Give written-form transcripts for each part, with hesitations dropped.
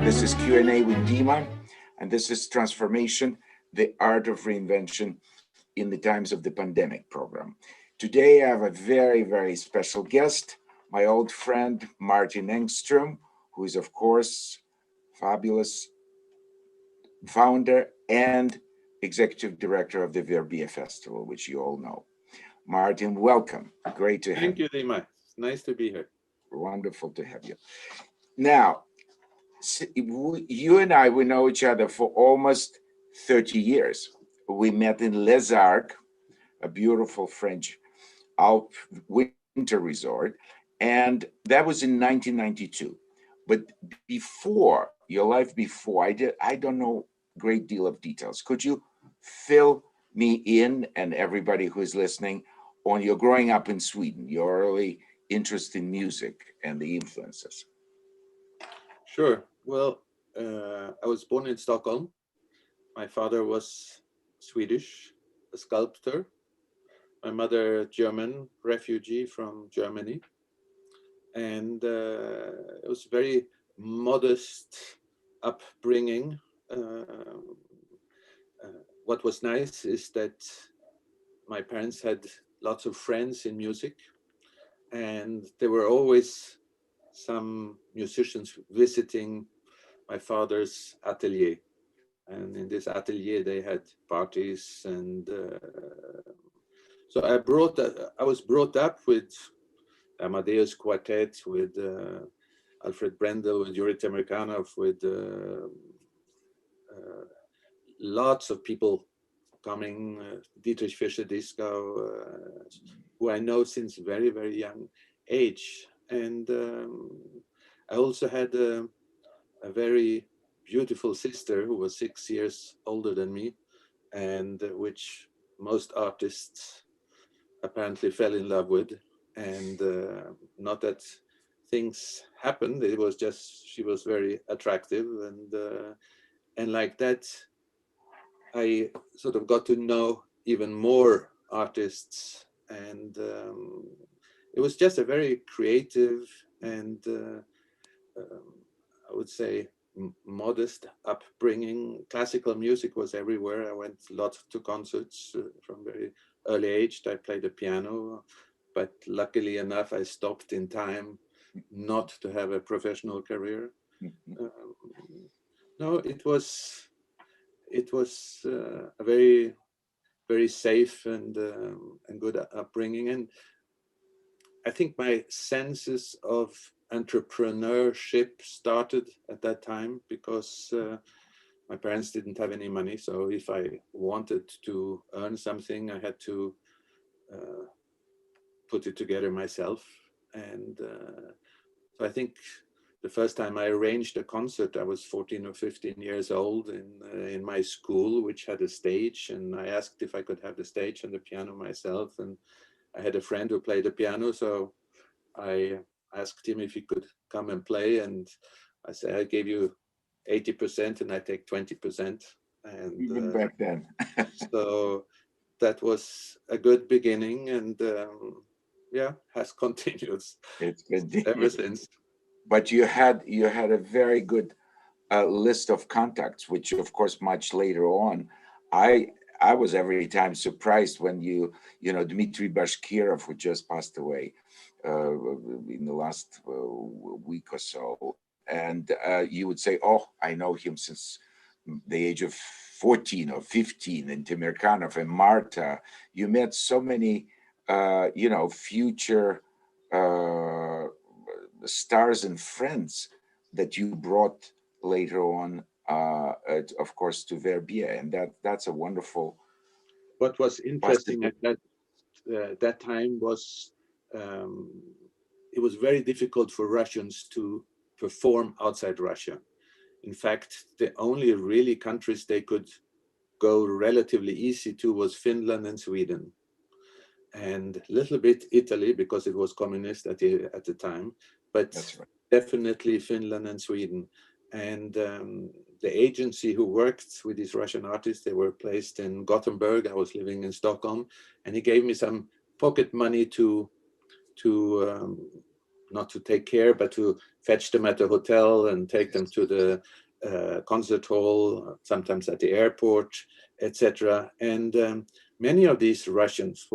This is Q&A with Dima, and this is Transformation, the Art of Reinvention in the Times of the Pandemic program. Today, I have a very, very special guest, my old friend, Martin Engstroem, who is, of course, fabulous founder and executive director of the Verbier Festival, which you all know. Martin, welcome. Great to have you. Thank you, Dima. It's nice to be here. Wonderful to have you. Now, you and I, we know each other for almost 30 years. We met in Les Arcs, a beautiful French Alp winter resort, and that was in 1992. But before, your life before, I don't know a great deal of details. Could you fill me in, and everybody who is listening, on your growing up in Sweden, your early interest in music and the influences? Sure. Well, I was born in Stockholm. My father was Swedish, a sculptor. My mother, German, refugee from Germany. And it was very modest upbringing. What was nice is that my parents had lots of friends in music, and there were always some musicians visiting my father's atelier. And in this atelier, they had parties. And so I was brought up with Amadeus Quartet, with Alfred Brendel, with Yuri Temirkanov, with lots of people coming, Dietrich Fischer-Dieskau, who I know since very, very young age. And I also had a very beautiful sister who was 6 years older than me, and which most artists apparently fell in love with. And not that things happened, it was just she was very attractive, and like that I sort of got to know even more artists, and it was just a very creative and I would say modest upbringing. Classical music was everywhere. I went a lot to concerts from very early age. I played the piano, but luckily enough, I stopped in time not to have a professional career. No, it was a very, very safe and good upbringing. And I think my senses of entrepreneurship started at that time because my parents didn't have any money. So if I wanted to earn something, I had to put it together myself. And so I think the first time I arranged a concert, I was 14 or 15 years old in my school, which had a stage. And I asked if I could have the stage and the piano myself. And I had a friend who played the piano, so I asked him if he could come and play. And I said, I gave you 80% and I take 20%. And even back then. So that was a good beginning, and yeah, has continued. It's been ever since. But you had a very good list of contacts, which of course much later on, I was every time surprised when you know Dmitry Bashkirov, who just passed away in the last week or so, and you would say, oh, I know him since the age of 14 or 15, and Temirkanov and Marta. You met so many you know, future stars and friends that you brought later on, of course, to Verbier, and that's a wonderful. What was interesting at that time was it was very difficult for Russians to perform outside Russia. In fact, the only really countries they could go relatively easy to was Finland and Sweden, and a little bit Italy because it was communist at the time, but Right. Definitely Finland and Sweden. And the agency who worked with these Russian artists, they were placed in Gothenburg. I was living in Stockholm, and he gave me some pocket money to not to take care, but to fetch them at the hotel and take them to the concert hall, sometimes at the airport, etc. And many of these Russians,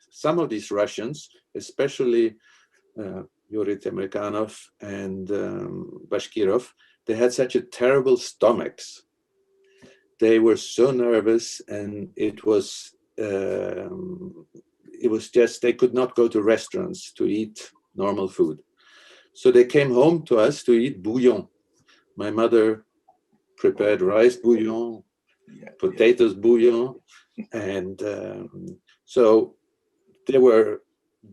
some of these Russians, especially Yuri Temirkanov and Bashkirov, they had such a terrible stomachs. They were so nervous, and it was just, they could not go to restaurants to eat normal food. So they came home to us to eat bouillon. My mother prepared rice bouillon, potatoes bouillon, and so there were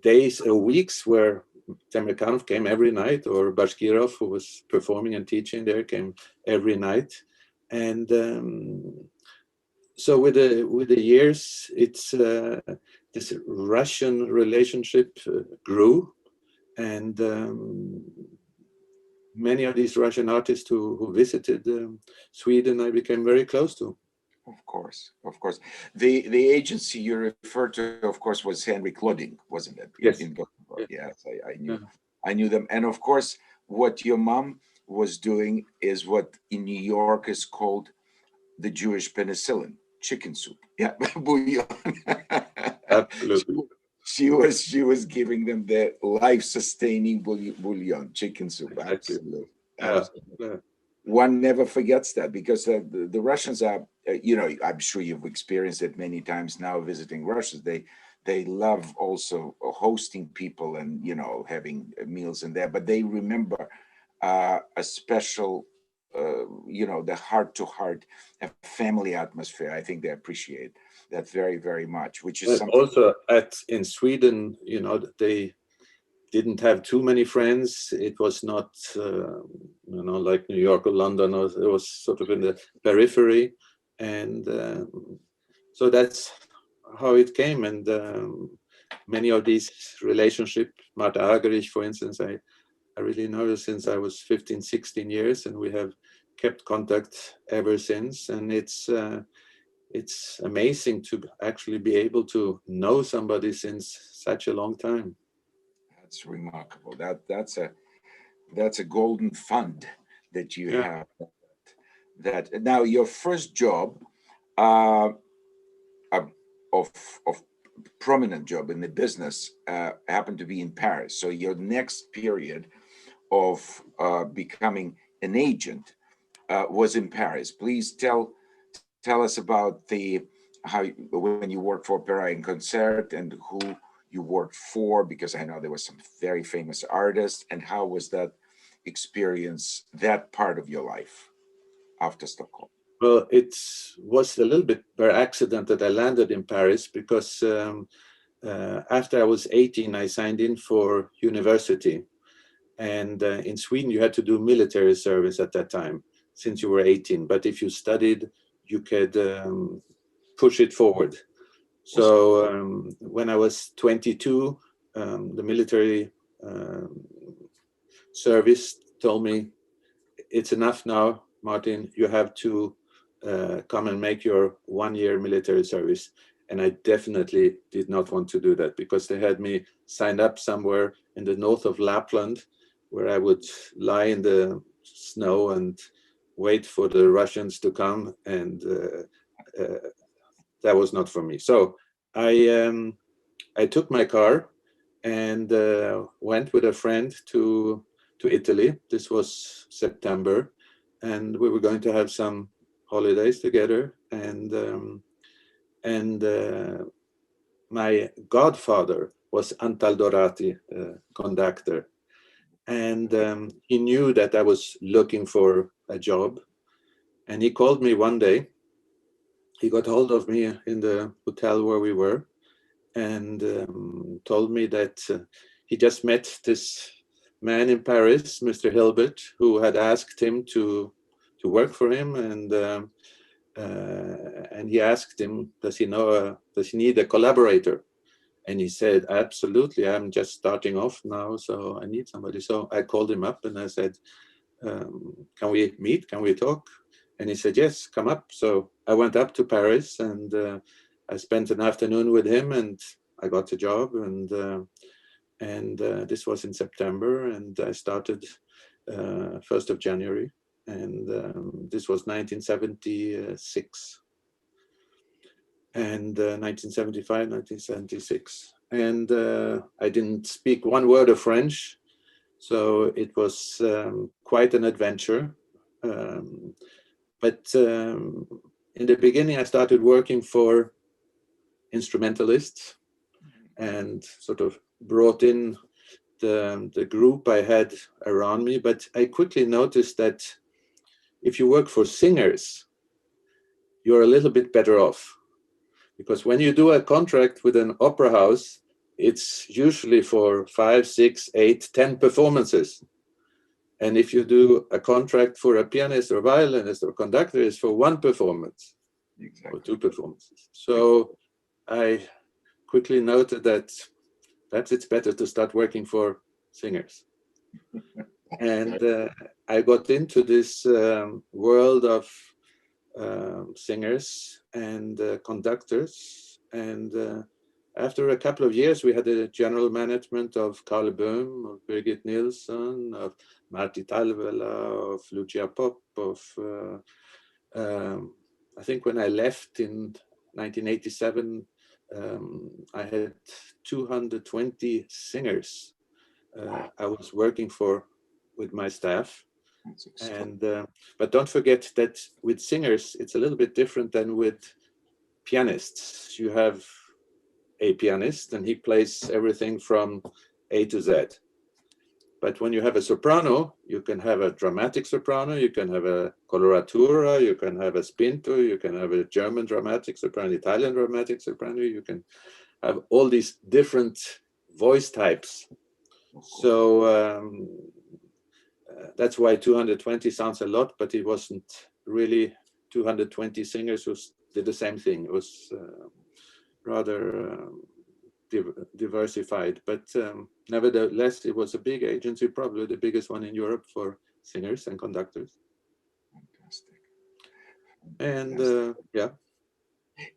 days or weeks where Temirkanov came every night, or Bashkirov, who was performing and teaching there, came every night. And so with the years, it's this Russian relationship grew, and many of these Russian artists who visited Sweden, I became very close to. Of course, of course. The agency you referred to, of course, was Henry Clothing, wasn't it? Yes. In Gothenburg. Yeah. Yes, I knew them. And of course, what your mom was doing is what in New York is called the Jewish penicillin, chicken soup. Yeah, bouillon. Absolutely. She was giving them the life-sustaining bouillon, chicken soup. Exactly. Absolutely. Yeah. One never forgets that, because the Russians are, I'm sure you've experienced it many times now visiting Russia. They love also hosting people and, having meals in there, but they remember a special, the heart-to-heart family atmosphere. I think they appreciate that very, very much, which is something. Also in Sweden, they didn't have too many friends. It was not, like New York or London. It was sort of in the periphery, and so that's how it came. And many of these relationships, Marta Agerich, for instance, I really know her since I was 15, 16 years, and we have kept contact ever since. And it's amazing to actually be able to know somebody since such a long time. That's remarkable. That's a golden fund that you have. That now your first job, of prominent job in the business, happened to be in Paris. So your next period of becoming an agent was in Paris. Please tell us about when you worked for Opera and Concert, and who you worked for, because I know there were some very famous artists. And how was that experience, that part of your life after Stockholm? Well, it was a little bit by accident that I landed in Paris, because after I was 18, I signed in for university. And in Sweden, you had to do military service at that time, since you were 18. But if you studied, you could push it forward. So when I was 22, the military service told me, it's enough now, Martin, you have to come and make your 1-year military service. And I definitely did not want to do that, because they had me signed up somewhere in the north of Lapland, where I would lie in the snow and wait for the Russians to come. And that was not for me. So I took my car and went with a friend to Italy. This was September, and we were going to have some holidays together. And my godfather was Antal Dorati, conductor, and he knew that I was looking for a job, and he called me one day. He got hold of me in the hotel where we were, and told me that he just met this man in Paris, Mr. Hilbert, who had asked him to work for him, and he asked him, does he need a collaborator? And he said, absolutely, I'm just starting off now, so I need somebody. So I called him up and I said, can we meet? Can we talk? And he said, yes, come up. So I went up to Paris, and I spent an afternoon with him, and I got the job. And this was in September, and I started 1st of January, and this was 1976 and 1975, 1976. And I didn't speak one word of French, so it was quite an adventure. But in the beginning, I started working for instrumentalists and sort of brought in the group I had around me. But I quickly noticed that if you work for singers, you're a little bit better off. Because when you do a contract with an opera house, it's usually for 5, 6, 8, 10 performances. And if you do a contract for a pianist or violinist or conductor, it's for 1 performance. Exactly. Or 2 performances. So I quickly noted that perhaps it's better to start working for singers. And I got into this world of singers and conductors. And after a couple of years, we had the general management of Carl Böhm, of Birgit Nilsson, of Martti Talvela, of Lucia Pop, of I think when I left in 1987, I had 220 singers I was working for with my staff. And but don't forget that with singers, it's a little bit different than with pianists. You have a pianist and he plays everything from A to Z. But when you have a soprano, you can have a dramatic soprano, you can have a coloratura, you can have a spinto, you can have a German dramatic soprano, Italian dramatic soprano, you can have all these different voice types. So that's why 220 sounds a lot, but it wasn't really 220 singers who did the same thing. It was rather diversified, but nevertheless, it was a big agency, probably the biggest one in Europe for singers and conductors. Fantastic. And yeah,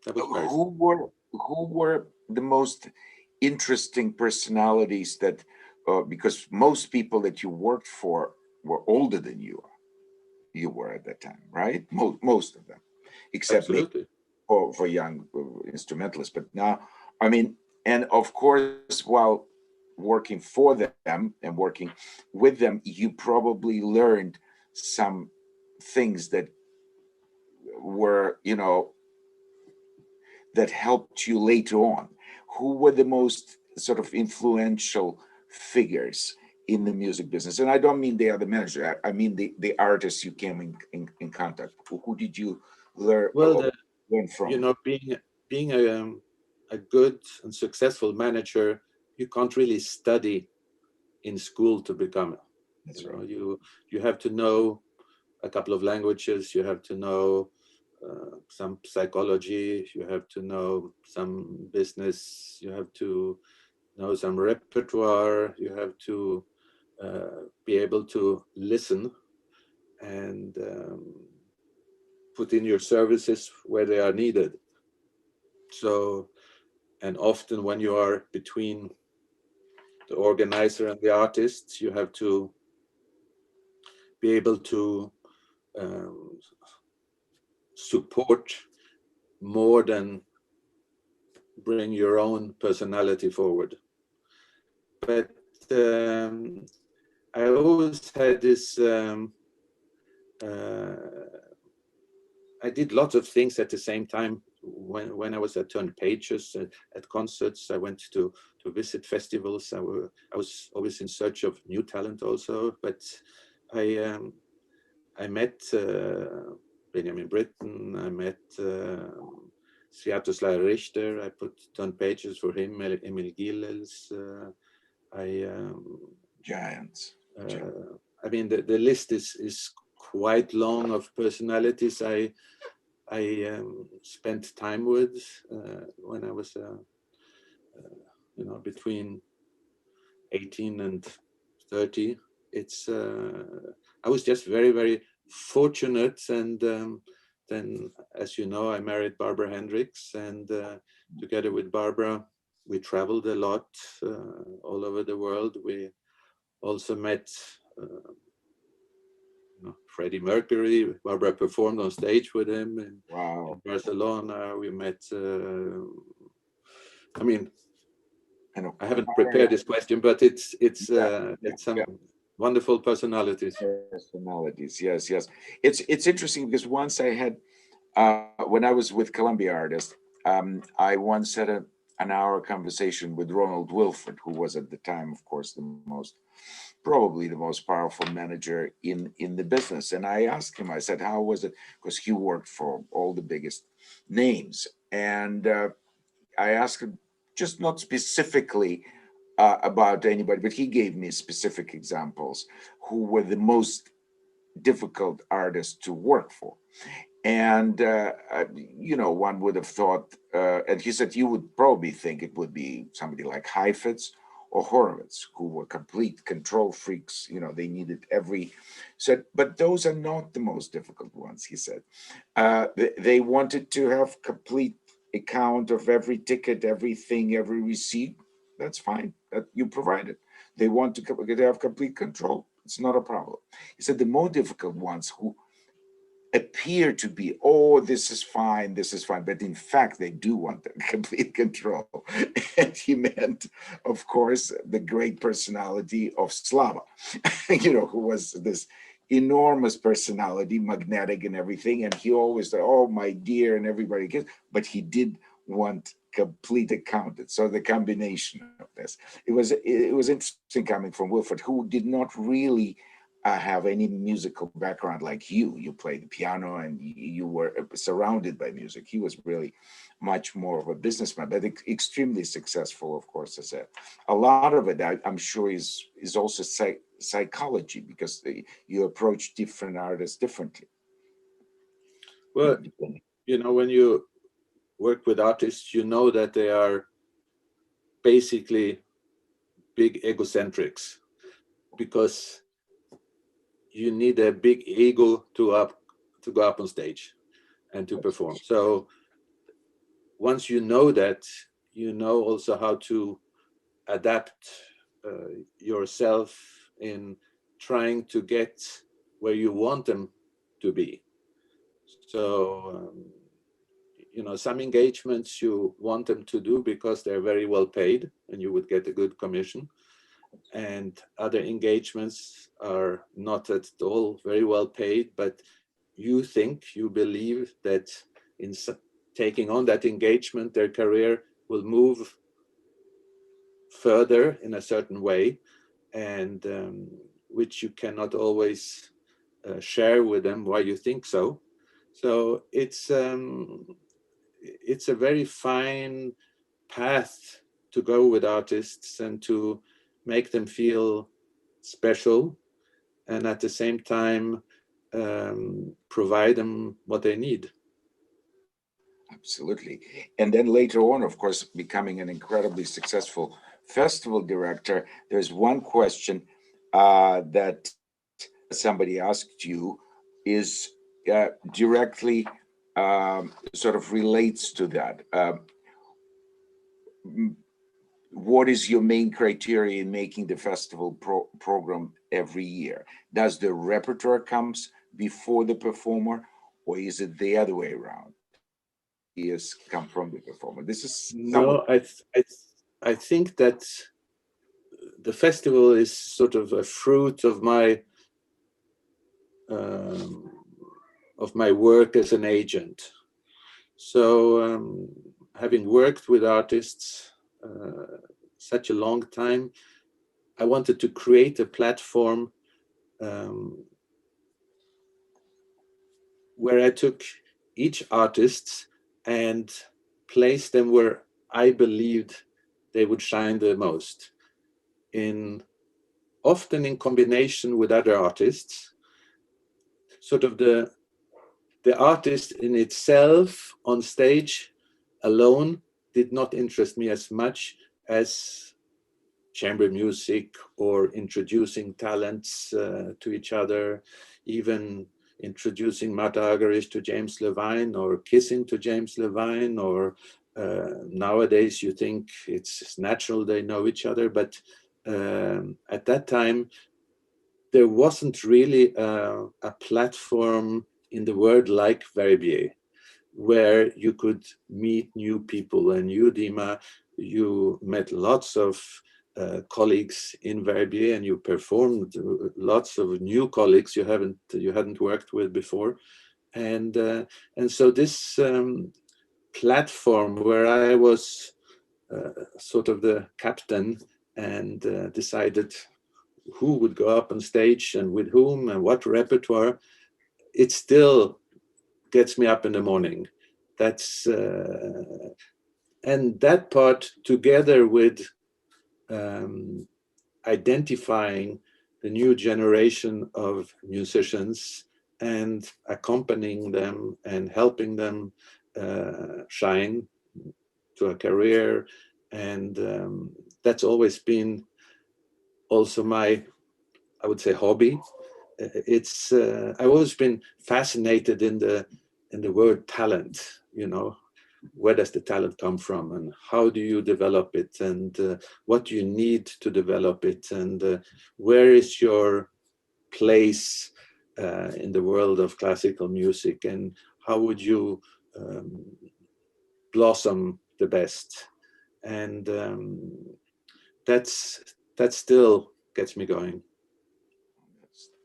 that was very who were the most interesting personalities that, because most people that you worked for were older than you were at that time, right? Most of them, except maybe for young instrumentalists. But now, I mean, and of course, while working for them and working with them, you probably learned some things that were, that helped you later on. Who were the most sort of influential figures in the music business? And I don't mean they are the manager, I mean the artists you came in contact. Who did you learn, learn from? Being a good and successful manager, you can't really study in school to become it. That's right. You have to know a couple of languages, you have to know some psychology, you have to know some business, you have to know some repertoire, you have to be able to listen and put in your services where they are needed. So, and often when you are between the organizer and the artist, you have to be able to support more than bring your own personality forward. But I always had this, I did lots of things at the same time. When I was at Turn Pages, at concerts, I went to visit festivals. I was always in search of new talent also, but I met Benjamin Britten, I met Sviatoslav Richter, I put Turn Pages for him, Emil Gilels, giants. I mean, the list is quite long of personalities I spent time with when I was, between 18 and 30. It's I was just very, very fortunate, and then, as you know, I married Barbara Hendricks, and together with Barbara, we traveled a lot all over the world. We also met Freddie Mercury. Barbara performed on stage with him in Barcelona. We met, I mean, I haven't prepared this question, but it's some wonderful personalities. Yes. It's interesting because once I had, when I was with Columbia Artists, I once had an hour conversation with Ronald Wilford, who was at the time, of course, probably the most powerful manager in the business. And I asked him, I said, how was it? Because he worked for all the biggest names. And I asked him, just not specifically about anybody, but he gave me specific examples who were the most difficult artists to work for. And, one would have thought, and he said, you would probably think it would be somebody like Heifetz or Horowitz, who were complete control freaks. They needed but those are not the most difficult ones, he said. They wanted to have complete account of every ticket, everything, every receipt. That's fine. That you provide it. They want to have complete control. It's not a problem. He said the more difficult ones who appear to be, this is fine, but in fact they do want complete control. And he meant, of course, the great personality of Slava, who was this enormous personality, magnetic and everything, and he always said, oh my dear, and everybody gets, but he did want complete accountant. So the combination of this, it was interesting coming from Wilford, who did not really have any musical background like you. You played the piano and you were surrounded by music. He was really much more of a businessman, but extremely successful, of course. As a lot of it, I'm sure, is also psychology, because you approach different artists differently. Well, when you work with artists, you know that they are basically big egocentrics, because you need a big ego to go up on stage and to perform. So once you know that, you know also how to adapt yourself in trying to get where you want them to be. So, some engagements you want them to do because they're very well paid and you would get a good commission. And other engagements are not at all very well paid, but you believe that in taking on that engagement, their career will move further in a certain way, and which you cannot always share with them why you think so. So it's a very fine path to go with artists and to make them feel special, and at the same time provide them what they need. Absolutely. And then later on, of course, becoming an incredibly successful festival director, there's one question that somebody asked you is directly sort of relates to that. What is your main criteria in making the festival program every year? Does the repertoire comes before the performer, or is it the other way around? Ideas come from the performer. This is no. I think that the festival is sort of a fruit of my work as an agent. So having worked with artists such a long time, I wanted to create a platform where I took each artist and placed them where I believed they would shine the most, often in combination with other artists. Sort of the artist in itself on stage alone did not interest me as much as chamber music or introducing talents to each other, even introducing Martha Argerich to James Levine, or kissing to James Levine, or Nowadays, you think it's natural they know each other, but at that time, there wasn't really a platform in the world like Verbier, where you could meet new people. And you, Dima, you met lots of colleagues in Verbier, and you performed lots of new colleagues you hadn't worked with before, and so this platform where I was sort of the captain and decided who would go up on stage and with whom and what repertoire, it still gets me up in the morning. That's and that part, together with identifying the new generation of musicians and accompanying them and helping them shine to a career, and that's always been also my, I would say, hobby. It's I've always been fascinated in the word talent. You know, where does the talent come from, and how do you develop it, and what do you need to develop it, and where is your place in the world of classical music, and how would you blossom the best, and that still gets me going.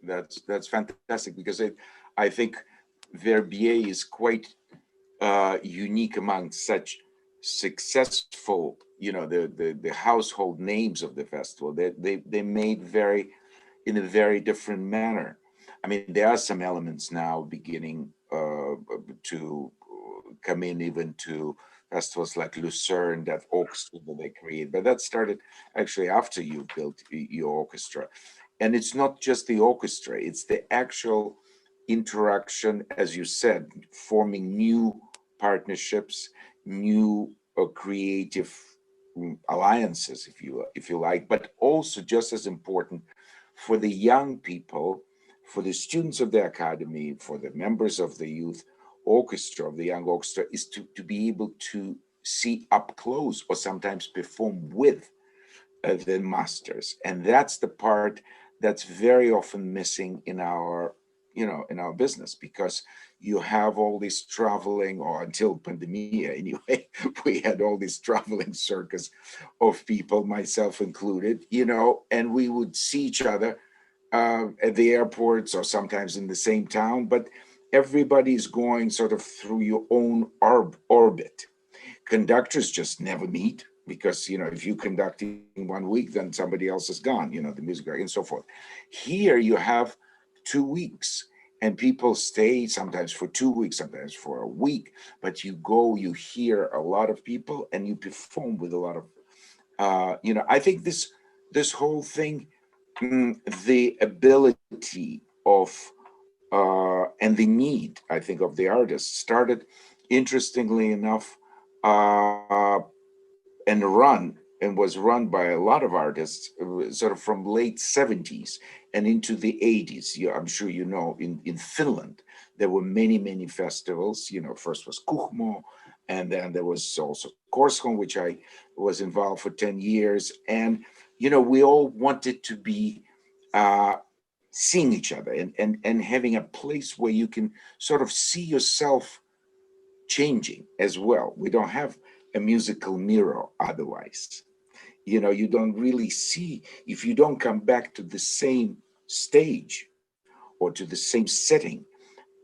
That's fantastic, because I think Verbier is quite unique among such successful, the household names of the festival. They made in a very different manner. I mean, there are some elements now beginning to come in, even to festivals like Lucerne, that orchestra that they create, but that started actually after you built your orchestra. And it's not just the orchestra, it's the actual interaction, as you said, forming new partnerships, new creative alliances, if you like, but also just as important for the young people, for the students of the academy, for the members of the youth orchestra, of the young orchestra, is to be able to see up close, or sometimes perform with the masters. And that's the part that's very often missing in our business, because you have all this traveling, or until pandemia anyway, we had all this traveling circus of people, myself included, and we would see each other at the airports, or sometimes in the same town, but everybody's going sort of through your own orbit. Conductors just never meet, because if you conduct in 1 week, then somebody else is gone, the music director, and so forth. Here you have 2 weeks, and people stay sometimes for 2 weeks, sometimes for a week, but you go, you hear a lot of people, and you perform with a lot of I think this whole thing, the ability of and the need, I think, of the artists started, interestingly enough, and was run by a lot of artists, sort of from late 70s and into the 80s. I'm sure in Finland there were many festivals. First was Kuhmo, and then there was also Korskon, which I was involved for 10 years. And we all wanted to be seeing each other, and having a place where you can sort of see yourself changing as well. We don't have a musical mirror otherwise. You don't really see, if you don't come back to the same stage or to the same setting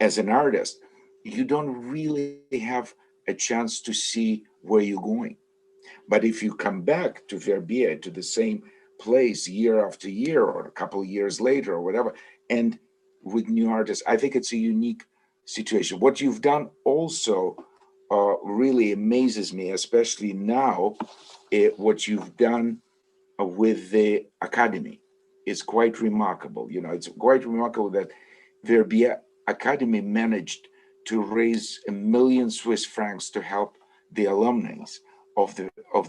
as an artist, you don't really have a chance to see where you're going. But if you come back to Verbier, to the same place year after year, or a couple of years later, or whatever, and with new artists, I think it's a unique situation. What you've done also really amazes me, especially now. What you've done with the academy is quite remarkable. It's quite remarkable that Verbier Academy managed to raise 1 million Swiss francs to help the alumni of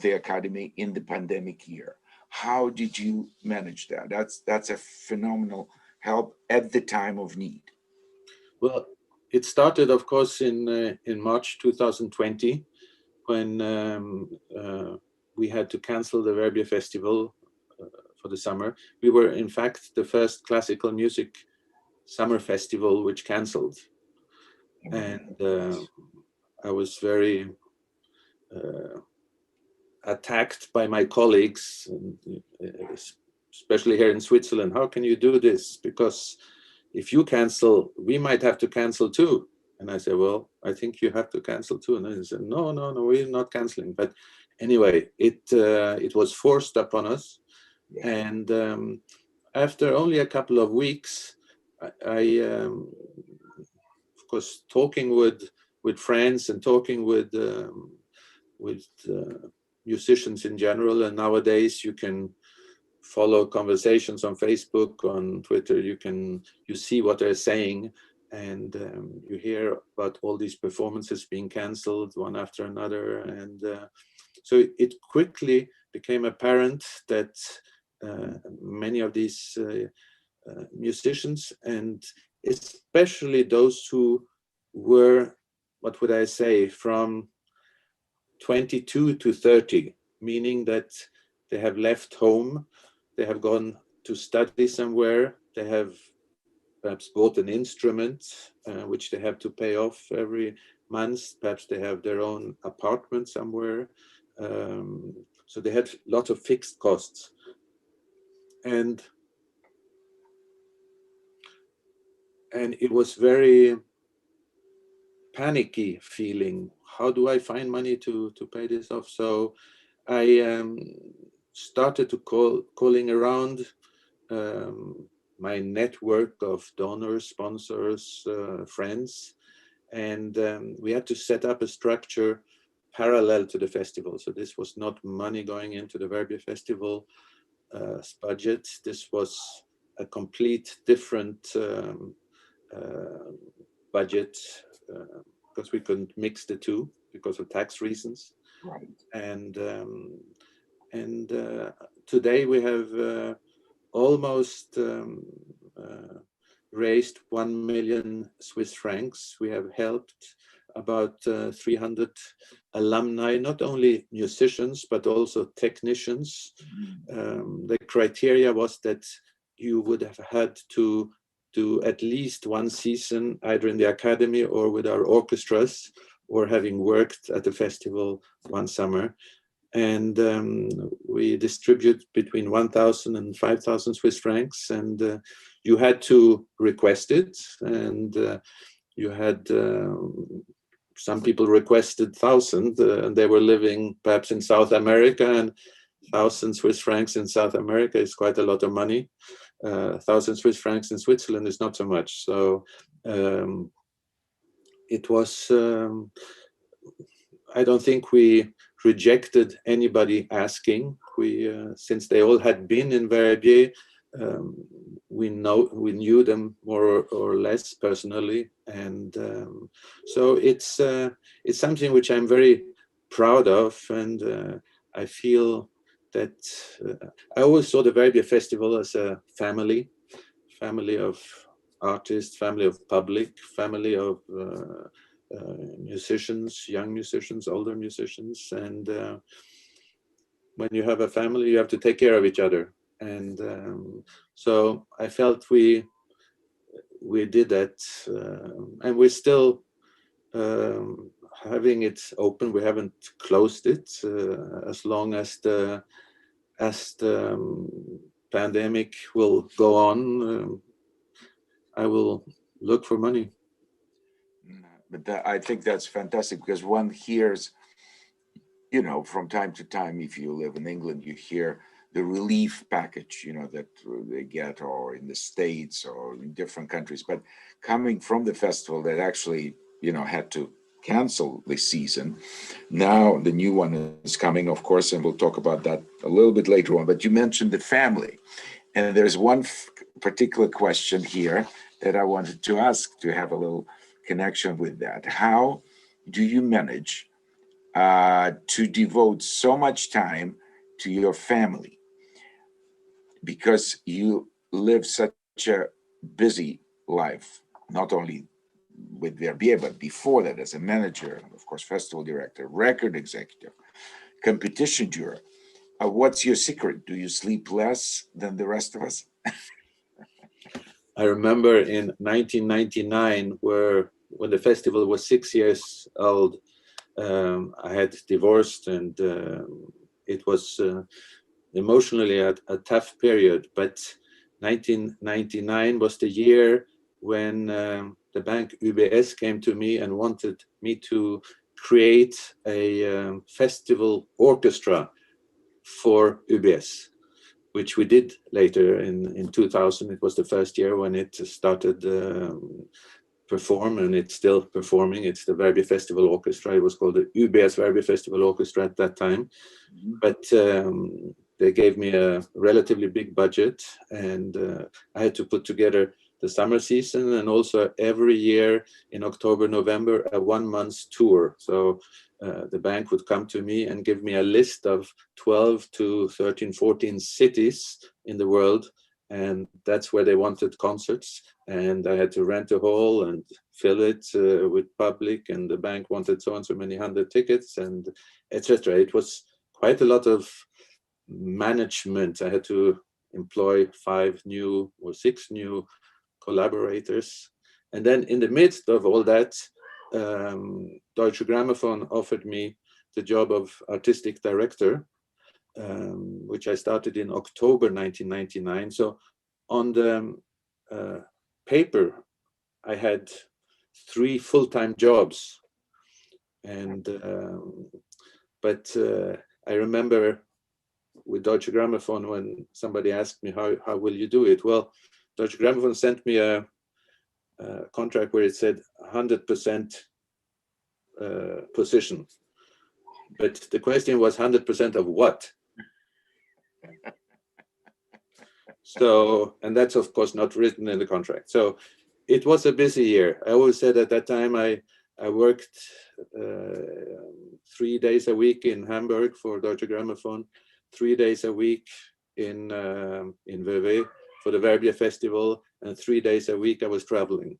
the academy in the pandemic year. How did you manage that? That's a phenomenal help at the time of need. Well, it started, of course, in March 2020, when we had to cancel the Verbier Festival for the summer. We were, in fact, the first classical music summer festival which canceled. And I was very attacked by my colleagues, especially here in Switzerland. How can you do this? Because if you cancel, we might have to cancel too. And I said, well, I think you have to cancel too. And they said, no, we're not canceling. But anyway, it was forced upon us. Yeah. And after only a couple of weeks, I of course, talking with friends and talking with musicians in general. And nowadays you can follow conversations on Facebook, on Twitter. You see what they're saying, and you hear about all these performances being canceled one after another. And so it quickly became apparent that many of these musicians, and especially those who were, what would I say, from 22 to 30, meaning that they have left home, they have gone to study somewhere, they have perhaps bought an instrument which they have to pay off every month, perhaps they have their own apartment somewhere, so they had a lot of fixed costs. And it was very panicky feeling. How do I find money to pay this off? So I started to calling around my network of donors, sponsors, friends, and we had to set up a structure parallel to the festival. So this was not money going into the Verbier Festival budget. This was a complete different budget, because we couldn't mix the two because of tax reasons. Right. And today we have almost raised 1 million Swiss francs. We have helped about 300 alumni, not only musicians, but also technicians. The criteria was that you would have had to do at least one season, either in the academy or with our orchestras, or having worked at the festival one summer. And we distribute between 1,000 and 5,000 Swiss francs, and you had to request it. And you had some people requested 1,000, and they were living perhaps in South America, and 1,000 Swiss francs in South America is quite a lot of money. 1,000 Swiss francs in Switzerland is not so much. So it was, I don't think we rejected anybody asking. We, since they all had been in Verbier, we knew them more or less personally, and so it's something which I'm very proud of, and I feel that I always saw the Verbier Festival as a family of artists, family of public, family of musicians, young musicians, older musicians, and when you have a family, you have to take care of each other. And so I felt we did that, and we're still having it open. We haven't closed it as long as the pandemic will go on. I will look for money. But I think that's fantastic, because one hears, you know, from time to time, if you live in England, you hear the relief package, you know, that they get, or in the States or in different countries. But coming from the festival that actually, you know, had to cancel the season, now the new one is coming, of course, and we'll talk about that a little bit later on. But you mentioned the family, and there's one particular question here that I wanted to ask, to have a little connection with that. How do you manage to devote so much time to your family, because you live such a busy life, not only with Verbier, but before that as a manager, and of course, festival director, record executive, competition juror. What's your secret? Do you sleep less than the rest of us? I remember in 1999, when the festival was 6 years old, I had divorced, and it was emotionally a tough period. But 1999 was the year when the bank UBS came to me and wanted me to create a festival orchestra for UBS, which we did later in 2000. It was the first year when it started perform, and it's still performing. It's the Verbier Festival Orchestra. It was called the UBS Verbier Festival Orchestra at that time. But they gave me a relatively big budget, and I had to put together the summer season, and also every year in October, November, a 1 month tour. So the bank would come to me and give me a list of 12 to 13, 14 cities in the world, and that's where they wanted concerts. And I had to rent a hall and fill it with public, and the bank wanted so and so many 100 tickets, and etc. It was quite a lot of management. I had to employ 5 new or 6 new collaborators. And then in the midst of all that, Deutsche Grammophon offered me the job of artistic director, which I started in October 1999. So on the paper, I had 3 full-time jobs. And but I remember with Deutsche Grammophon, when somebody asked me, how will you do it? Well, Deutsche Grammophon sent me a contract where it said 100% position. But the question was 100% of what? So, and that's of course not written in the contract. So it was a busy year. I always said at that time I worked 3 days a week in Hamburg for Deutsche Grammophon, 3 days a week in Vevey for the Verbier Festival, and 3 days a week I was traveling.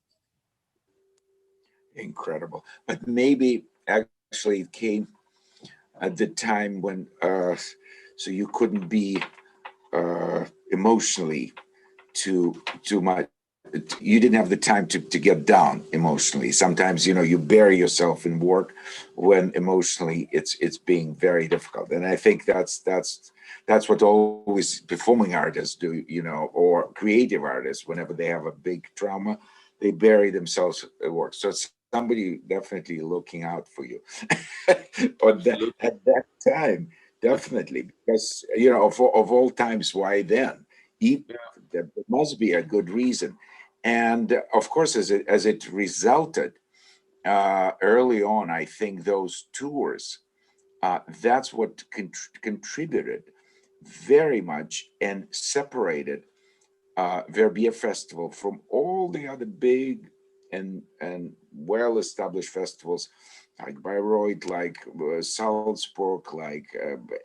Incredible. But maybe actually it came at the time when so you couldn't be emotionally too much. You didn't have the time to get down emotionally. Sometimes, you bury yourself in work when emotionally it's being very difficult. And I think that's what always performing artists do, or creative artists. Whenever they have a big trauma, they bury themselves at work. So it's somebody definitely looking out for you at that time, definitely, because of all times, why then? There must be a good reason. And of course, as it resulted early on, I think those tours, that's what contributed very much and separated Verbier Festival from all the other big and well-established festivals like Bayreuth, like Salzburg, like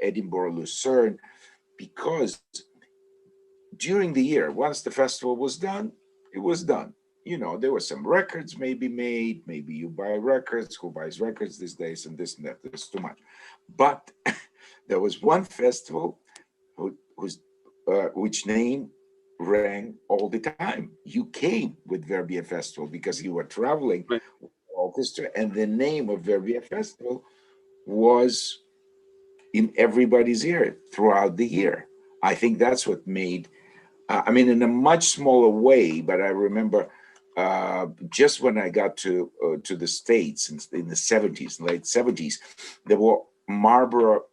Edinburgh, Lucerne, because during the year, once the festival was done, it was done. There were some records maybe made, maybe you buy records, who buys records these days, and this and that, there's too much. But there was one festival which name rang all the time. You came with Verbier Festival because you were traveling with the orchestra, and the name of Verbier Festival was in everybody's ear throughout the year. I think that's what made, in a much smaller way, but I remember just when I got to the States in the 70s, late 70s, there were Marlboro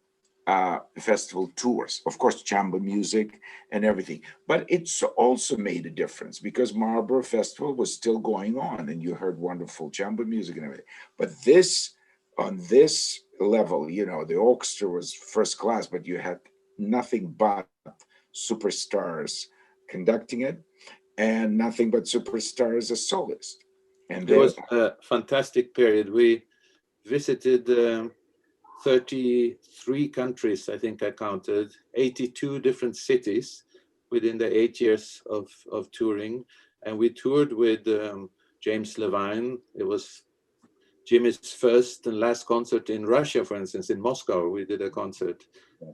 festival tours, of course, chamber music and everything. But it's also made a difference because Marlboro Festival was still going on, and you heard wonderful chamber music and everything. But on this level, the orchestra was first class, but you had nothing but superstars conducting it, and nothing but superstars as soloists. And it was a fantastic period. We visited 33 countries, I think I counted, 82 different cities within the 8 years of touring. And we toured with James Levine. It was Jimmy's first and last concert in Russia, for instance, in Moscow. We did a concert.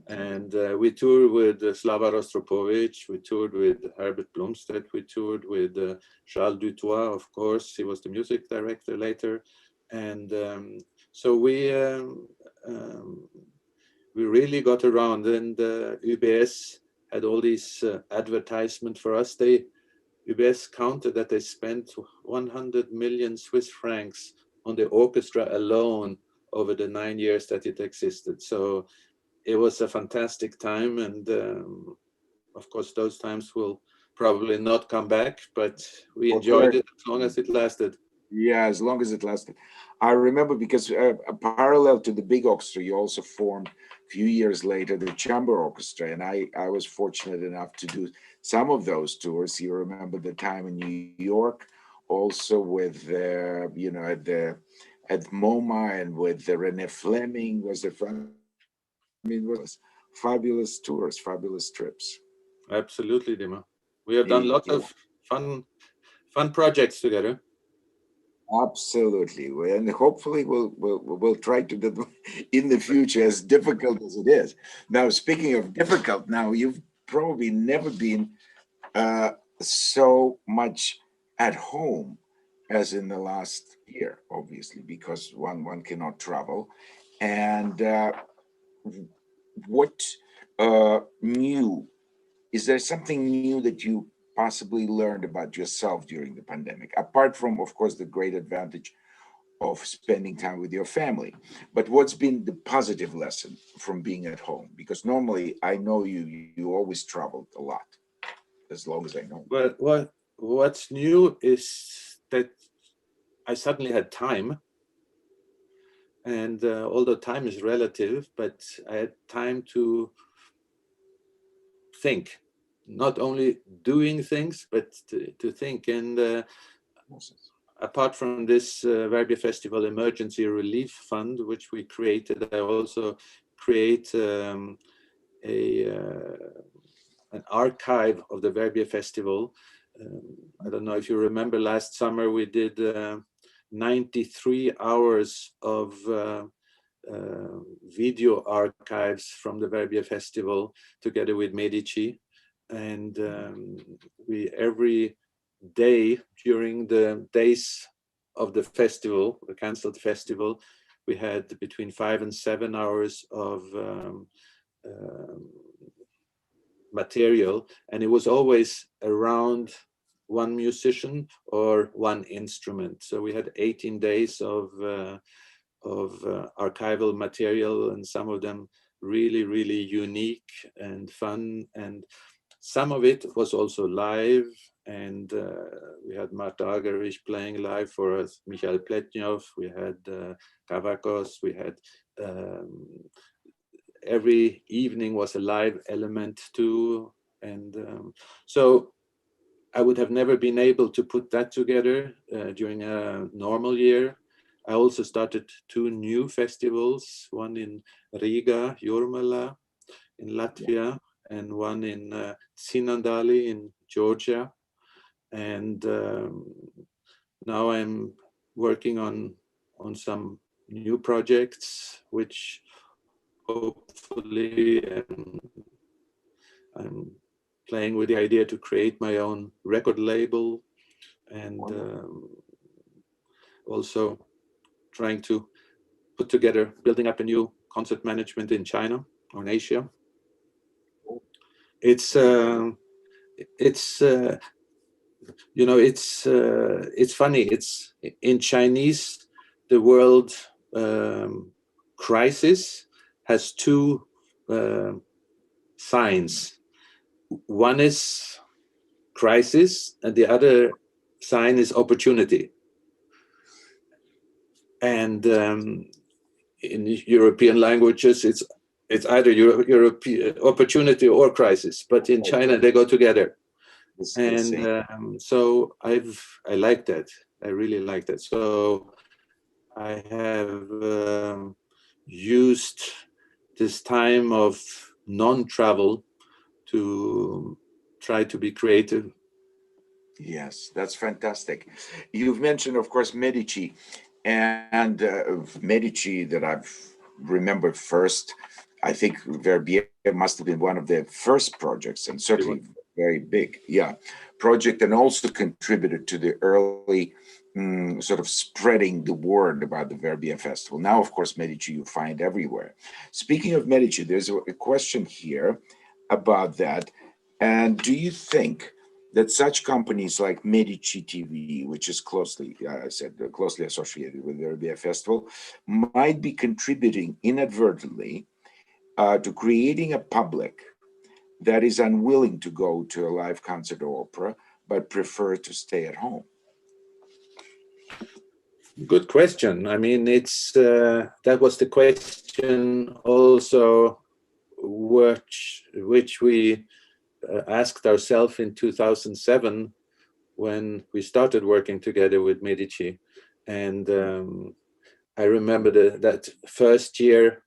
And we toured with Slava Rostropovich, we toured with Herbert Blomstedt, we toured with Charles Dutoit, of course, he was the music director later. And so we really got around, and UBS had all these advertisements for us. UBS counted that they spent 100 million Swiss francs on the orchestra alone over the 9 years that it existed. So it was a fantastic time, and of course those times will probably not come back, but we enjoyed it as long as it lasted. Yeah, as long as it lasted. I remember because parallel to the big orchestra, you also formed a few years later the chamber orchestra, and I was fortunate enough to do some of those tours. You remember the time in New York, also with you know, at MoMA, and with René Fleming was the front. I mean, it was fabulous tours, fabulous trips. Absolutely, Dima. We have done lots of fun projects together. Absolutely, and hopefully we'll try to do in the future, as difficult as it is. Now, speaking of difficult, now you've probably never been so much at home as in the last year, obviously, because one cannot travel. And what new? Is there something new that you possibly learned about yourself during the pandemic, apart from, of course, the great advantage of spending time with your family? But what's been the positive lesson from being at home? Because normally I know you always traveled a lot, as long as I know. Well, what's new is that I suddenly had time. And although time is relative, but I had time to think, not only doing things, but to think. And apart from this Verbier Festival Emergency Relief Fund, which we created, I also create an archive of the Verbier Festival. I don't know if you remember, last summer we did 93 hours of video archives from the Verbier Festival together with Medici. And we every day during the days of the festival, the cancelled festival, we had between 5 and 7 hours of material, and it was always around one musician or one instrument. So we had 18 days of archival material, and some of them really, really unique and fun. And some of it was also live, and we had Marta Argerich playing live for us, Michael Pletnyov, we had Kavakos, we had every evening was a live element too. And so I would have never been able to put that together during a normal year. I also started 2 new festivals, one in Riga, Jurmala in Latvia, and one in Tsinandali in Georgia. And now I'm working on some new projects, which hopefully I'm playing with the idea to create my own record label, and also trying to put together, building up a new concert management in China or in Asia. It's you know, it's funny. It's in Chinese, the word crisis has 2 signs. One is crisis, and the other sign is opportunity. And in European languages, it's either European opportunity or crisis. But in China, they go together. And so I like that. I really like that. So I have used this time of non-travel to try to be creative Yes, that's fantastic. You've mentioned, of course, Medici, and Medici that I've remembered first. I think Verbier must have been one of their first projects, and It was certainly very big, yeah, project, and also contributed to the early sort of spreading the word about the Verbier Festival. Now, of course, Medici you find everywhere. Speaking of Medici, there's a question here about that. And do you think that such companies like Medici TV, which is closely, I said, closely associated with the Verbier Festival, might be contributing inadvertently to creating a public that is unwilling to go to a live concert or opera, but prefer to stay at home? good question. I mean, it's that was the question also, which we asked ourselves in 2007 when we started working together with Medici. And I remember that first year,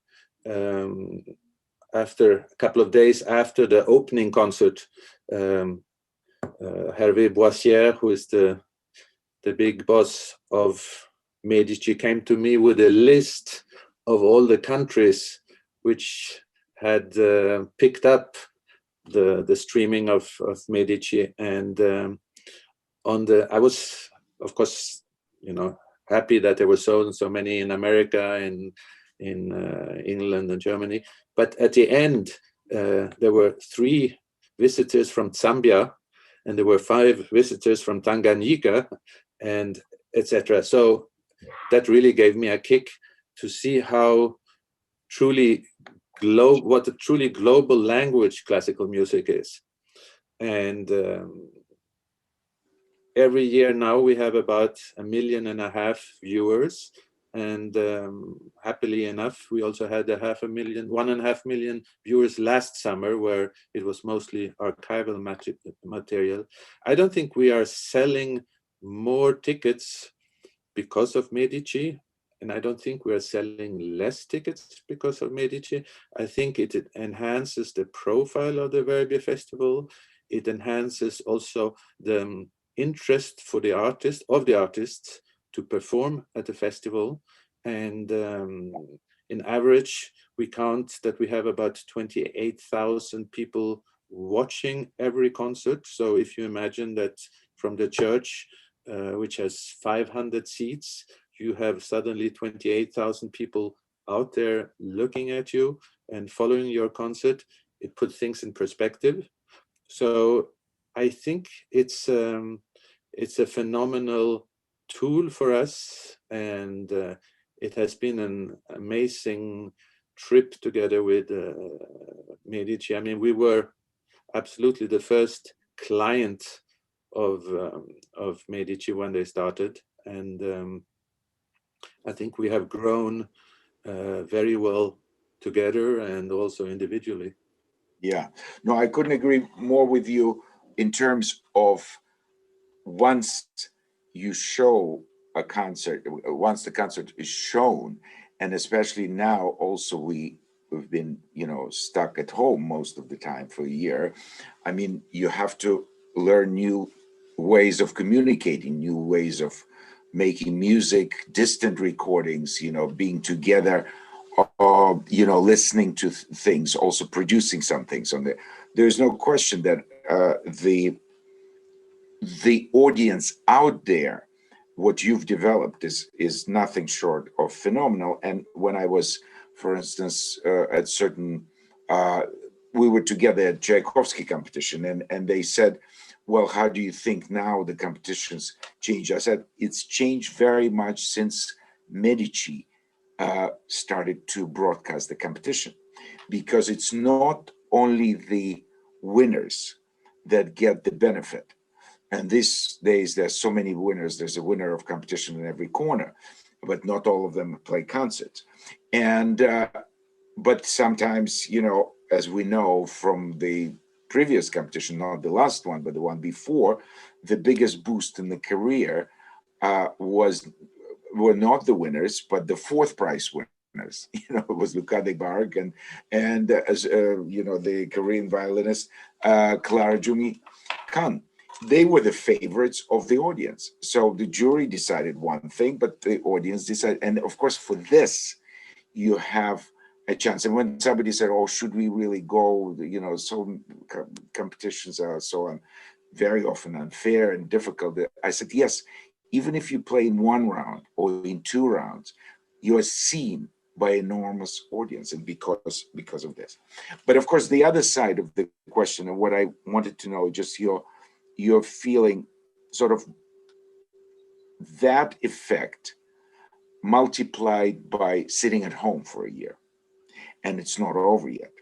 after a couple of days after the opening concert, Hervé Boissière, who is the big boss of Medici, came to me with a list of all the countries which had picked up the streaming of Medici. And I was, of course, happy that there were so many in America and in England and Germany. But at the end, there were 3 visitors from Zambia, and there were 5 visitors from Tanganyika, and etc. So that really gave me a kick to see how what a truly global language classical music is. And every year now we have about 1.5 million viewers, and happily enough we also had 1.5 million viewers last summer, where it was mostly archival material. I don't think we are selling more tickets because of Medici, and I don't think we are selling less tickets because of Medici. I think it enhances the profile of the Verbier Festival. It enhances also the interest for the artists to perform at the festival. And in average, we count that we have about 28,000 people watching every concert. So if you imagine that from the church, which has 500 seats, you have suddenly 28,000 people out there looking at you and following your concert. It puts things in perspective. So I think it's a phenomenal tool for us, and it has been an amazing trip together with Medici. I mean, we were absolutely the first client of Medici when they started, and I think we have grown very well together and also individually. Yeah, no, I couldn't agree more with you in terms of once you show a concert, once the concert is shown, and especially now also we've been, stuck at home most of the time for a year. I mean, you have to learn new ways of communicating, new ways of making music, distant recordings, being together, listening to things, also producing some things on there. There's no question that the audience out there, what you've developed is nothing short of phenomenal. And when I was, for instance, at certain, we were together at Tchaikovsky competition, and they said, well, how do you think now the competitions change? I said, it's changed very much since Medici started to broadcast the competition, because it's not only the winners that get the benefit. And these days, there's so many winners. There's a winner of competition in every corner, but not all of them play concerts. And but sometimes, as we know from the previous competition, not the last one, but the one before, the biggest boost in the career were not the winners, but the fourth prize winners. It was Luca de Barg and as the Korean violinist Clara Jumi Khan. they were the favorites of the audience. So the jury decided one thing, but the audience decided. And of course, for this, you have a chance. And when somebody said, "Oh, should we really go?" You know, so competitions are so very often unfair and difficult. I said, yes, even if you play in one round or in two rounds, you are seen by enormous audience, and because of this. But of course, the other side of the question, and what I wanted to know, just your feeling, sort of that effect multiplied by sitting at home for a year, and it's not over yet.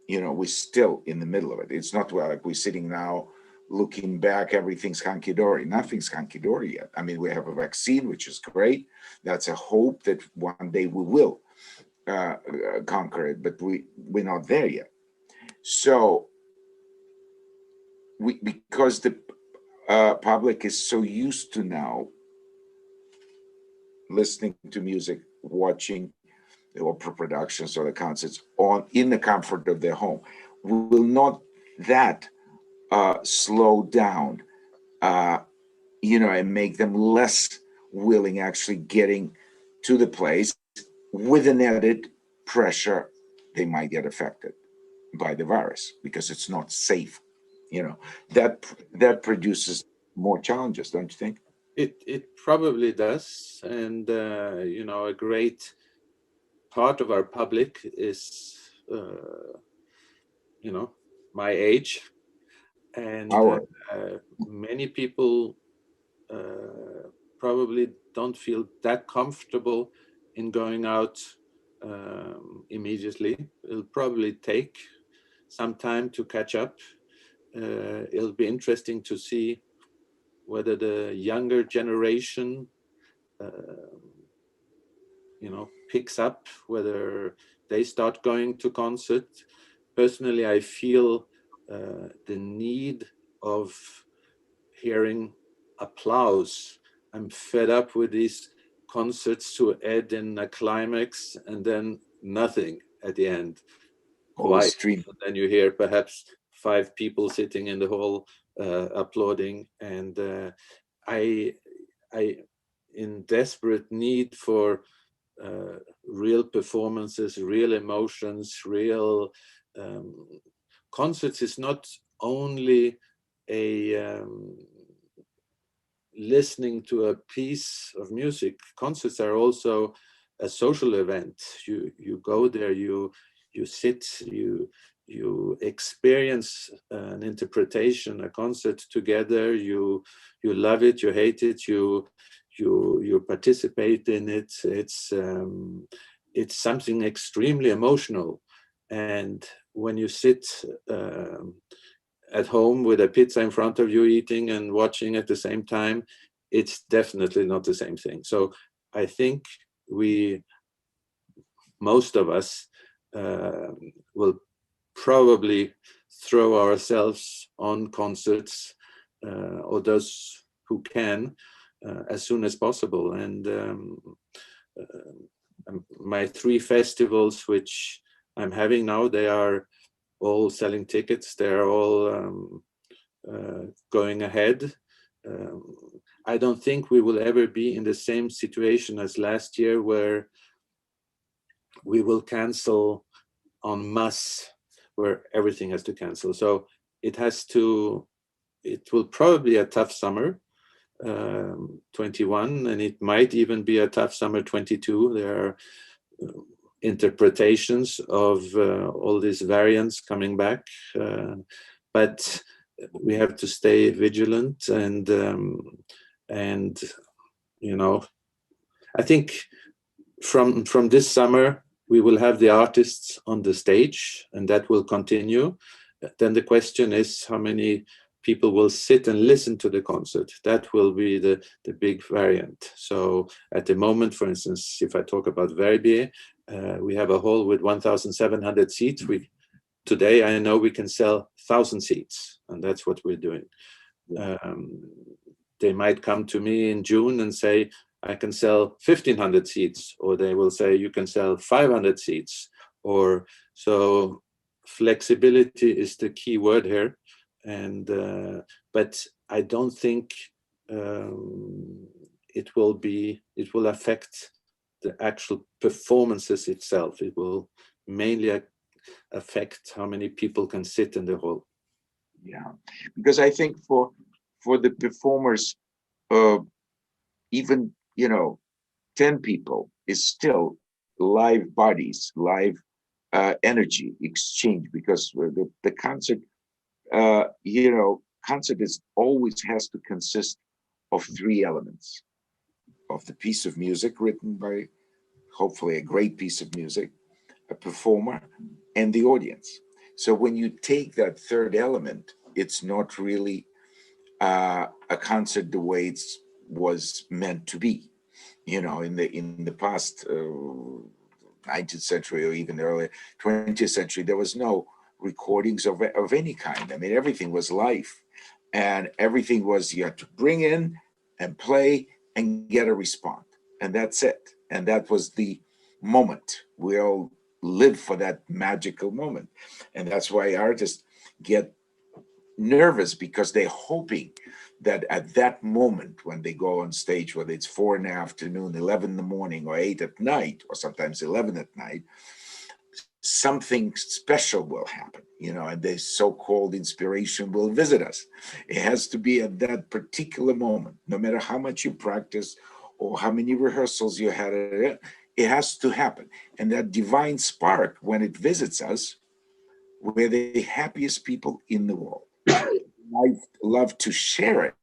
You know, we're still in the middle of it. It's not like we're sitting now looking back, everything's hunky-dory. Nothing's hunky-dory yet. I mean, we have a vaccine, which is great. That's a hope that one day we will conquer it, but we're not there yet. So because the public is so used to now listening to music, watching the opera productions or the concerts in the comfort of their home, will not that slow down, and make them less willing actually getting to the place with an added pressure? They might get affected by the virus because it's not safe. That produces more challenges, don't you think? It probably does, and a great part of our public is my age, and many people probably don't feel that comfortable in going out immediately. It'll probably take some time to catch up. It'll be interesting to see whether the younger generation picks up, whether they start going to concerts. Personally, I feel the need of hearing applause. I'm fed up with these concerts to add in a climax and then nothing at the end. Quiet. And then you hear perhaps 5 people sitting in the hall applauding, and I in desperate need for real performances, real emotions, real concerts is not only a listening to a piece of music. Concerts are also a social event. You go there, you sit, you experience an interpretation, a concert together. You love it, you hate it, you participate in it. It's something extremely emotional. And when you sit at home with a pizza in front of you, eating and watching at the same time, it's definitely not the same thing. So I think most of us will probably throw ourselves on concerts, or those who can, as soon as possible. And my 3 festivals which I'm having now, they are all selling tickets. They're all going ahead. I don't think we will ever be in the same situation as last year, where we will cancel en masse, where everything has to cancel. So it will probably be a tough summer, 21, and it might even be a tough summer, 22. There are interpretations of all these variants coming back, but we have to stay vigilant, and I think from this summer we will have the artists on the stage, and that will continue. Then the question is how many people will sit and listen to the concert. That will be the big variant. So at the moment, for instance, if I talk about Verbier, we have a hall with 1,700 seats. Today, I know we can sell 1,000 seats, and that's what we're doing. They might come to me in June and say, I can sell 1,500 seats, or they will say, you can sell 500 seats. So flexibility is the key word here. And but I don't think it will affect the actual performances itself. It will mainly affect how many people can sit in the hall. Yeah, because I think for the performers, even 10 people is still live bodies, live energy exchange, because the concert, concert is always has to consist of three elements: of the piece of music written by, hopefully, a great piece of music, a performer, and the audience. So when you take that third element, it's not really a concert the way it was meant to be. In the past, 19th century, or even earlier 20th century, there was no recordings of any kind. I mean, everything was live, and everything was, you had to bring in and play and get a response, and that's it. And that was the moment. We all live for that magical moment, and that's why artists get nervous, because they're hoping that at that moment when they go on stage, whether it's 4 in the afternoon, 11 in the morning, or 8 at night, or sometimes 11 at night, something special will happen, and the so-called inspiration will visit us. It has to be at that particular moment, no matter how much you practice or how many rehearsals you had. It has to happen. And that divine spark, when it visits us, we're the happiest people in the world. I love to share it